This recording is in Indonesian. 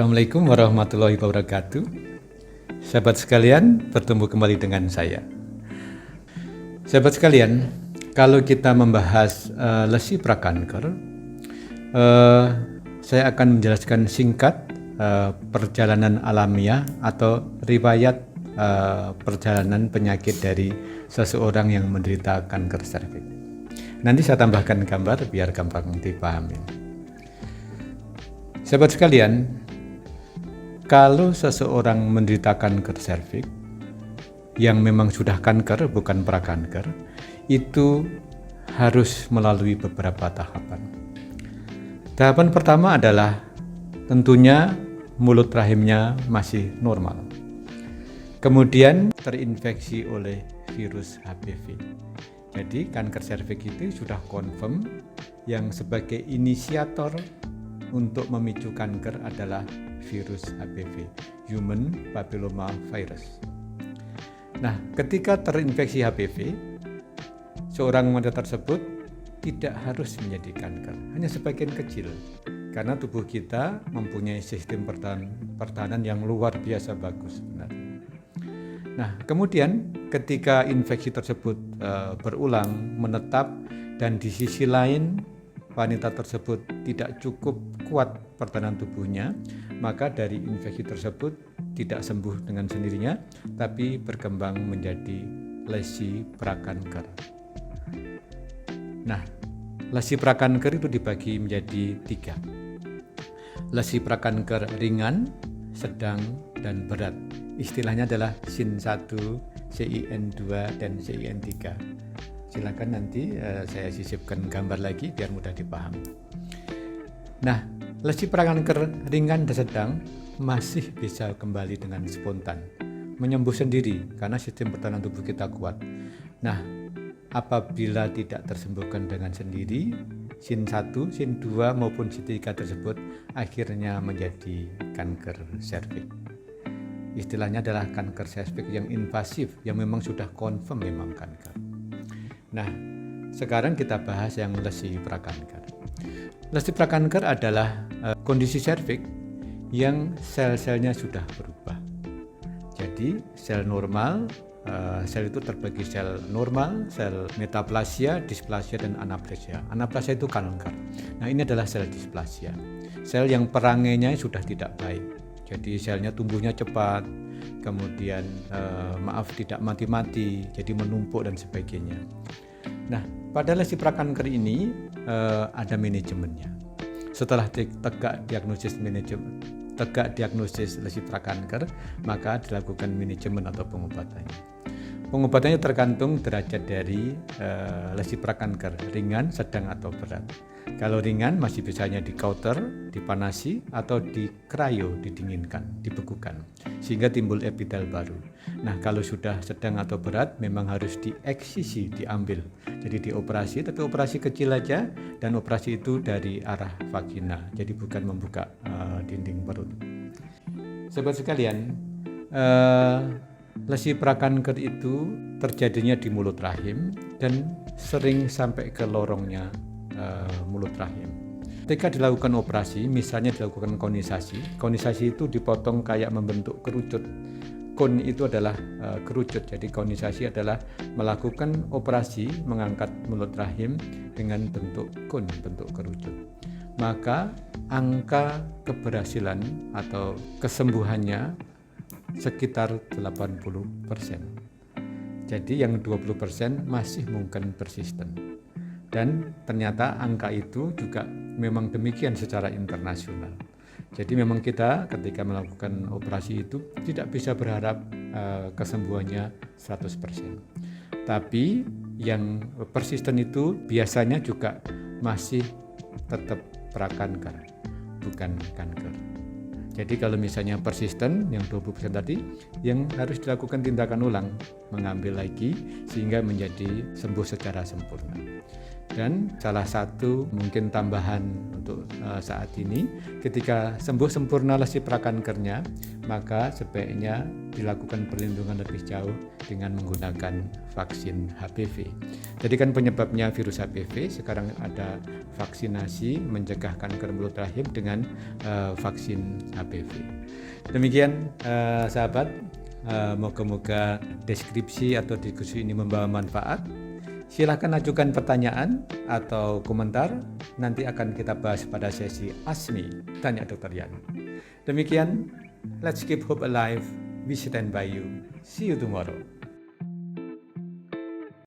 Assalamualaikum warahmatullahi wabarakatuh. Sahabat sekalian, bertemu kembali dengan saya. Sahabat sekalian, kalau kita membahas lesi prakanker, saya akan menjelaskan singkat perjalanan alamiah atau riwayat perjalanan penyakit dari seseorang yang menderita kanker serviks. Nanti saya tambahkan gambar biar gampang dipahami. Sahabat sekalian, kalau seseorang menderita kanker serviks yang memang sudah kanker, bukan prakanker, itu harus melalui beberapa tahapan. Tahapan pertama adalah tentunya mulut rahimnya masih normal. Kemudian terinfeksi oleh virus HPV. Jadi kanker serviks itu sudah confirm yang sebagai inisiator untuk memicu kanker adalah virus HPV, Human Papilloma Virus. Nah, ketika terinfeksi HPV, seorang wanita tersebut tidak harus menjadi kanker, hanya sebagian kecil, karena tubuh kita mempunyai sistem pertahanan yang luar biasa bagus sebenarnya. Nah, kemudian ketika infeksi tersebut berulang, menetap, dan di sisi lain wanita tersebut tidak cukup kuat pertahanan tubuhnya, maka dari infeksi tersebut tidak sembuh dengan sendirinya, tapi berkembang menjadi lesi prakanker. Nah, lesi prakanker itu dibagi menjadi 3. Lesi prakanker ringan, sedang, dan berat. Istilahnya adalah SIN1, CIN2, dan CIN3. Silakan nanti saya sisipkan gambar lagi biar mudah dipahami. Nah, lesi prakanker ringan dan sedang masih bisa kembali dengan spontan, menyembuh sendiri karena sistem pertahanan tubuh kita kuat. Nah, apabila tidak tersembuhkan dengan sendiri, SIN1, SIN2 maupun SIN3 tersebut akhirnya menjadi kanker serviks. Istilahnya adalah kanker serviks yang invasif, yang memang sudah confirm memang kanker. Nah, sekarang kita bahas yang lesi prakanker. Lesi prakanker adalah kondisi serviks yang sel-selnya sudah berubah. Jadi sel normal, sel itu terbagi sel normal, sel metaplasia, displasia, dan anaplasia. Anaplasia itu kanker. Nah, ini adalah sel displasia. Sel yang perangainya sudah tidak baik. Jadi selnya tumbuhnya cepat, kemudian tidak mati-mati, jadi menumpuk dan sebagainya. Nah, pada lesi prakanker ini ada manajemennya. Setelah tegak diagnosis lesi prakanker, maka dilakukan manajemen atau pengobatannya. Pengobatannya tergantung derajat dari lesi prakanker, ringan, sedang, atau berat. Kalau ringan masih bisanya di kauter, dipanasi, atau di cryo, didinginkan, dibekukan, sehingga timbul epitel baru. Nah, kalau sudah sedang atau berat memang harus dieksisi, diambil. Jadi dioperasi, tapi operasi kecil aja, dan operasi itu dari arah vagina, jadi bukan membuka dinding perut. Sahabat sekalian, lesi prakanker itu terjadinya di mulut rahim dan sering sampai ke lorongnya mulut rahim. Ketika dilakukan operasi, misalnya dilakukan konisasi itu dipotong kayak membentuk kerucut. Kon itu adalah kerucut, jadi konisasi adalah melakukan operasi mengangkat mulut rahim dengan bentuk kon, bentuk kerucut. Maka angka keberhasilan atau kesembuhannya sekitar 80%. Jadi yang 20% masih mungkin persisten. Dan ternyata angka itu juga memang demikian secara internasional. Jadi memang kita ketika melakukan operasi itu tidak bisa berharap kesembuhannya 100%. Tapi yang persisten itu biasanya juga masih tetap prakanker, bukan kanker. Jadi kalau misalnya persisten yang 20% tadi, yang harus dilakukan tindakan ulang, mengambil lagi sehingga menjadi sembuh secara sempurna. Dan salah satu mungkin tambahan untuk saat ini, ketika sembuh sempurna lesi prakankernya, maka sebaiknya dilakukan perlindungan lebih jauh dengan menggunakan vaksin HPV. Jadi kan penyebabnya virus HPV, sekarang ada vaksinasi mencegah kanker mulut rahim dengan vaksin HPV. Demikian sahabat, moga-moga deskripsi atau diskusi ini membawa manfaat. Silakan ajukan pertanyaan atau komentar, nanti akan kita bahas pada sesi ASMI Tanya Dr. Yan. Demikian, let's keep hope alive, we stand by you, see you tomorrow.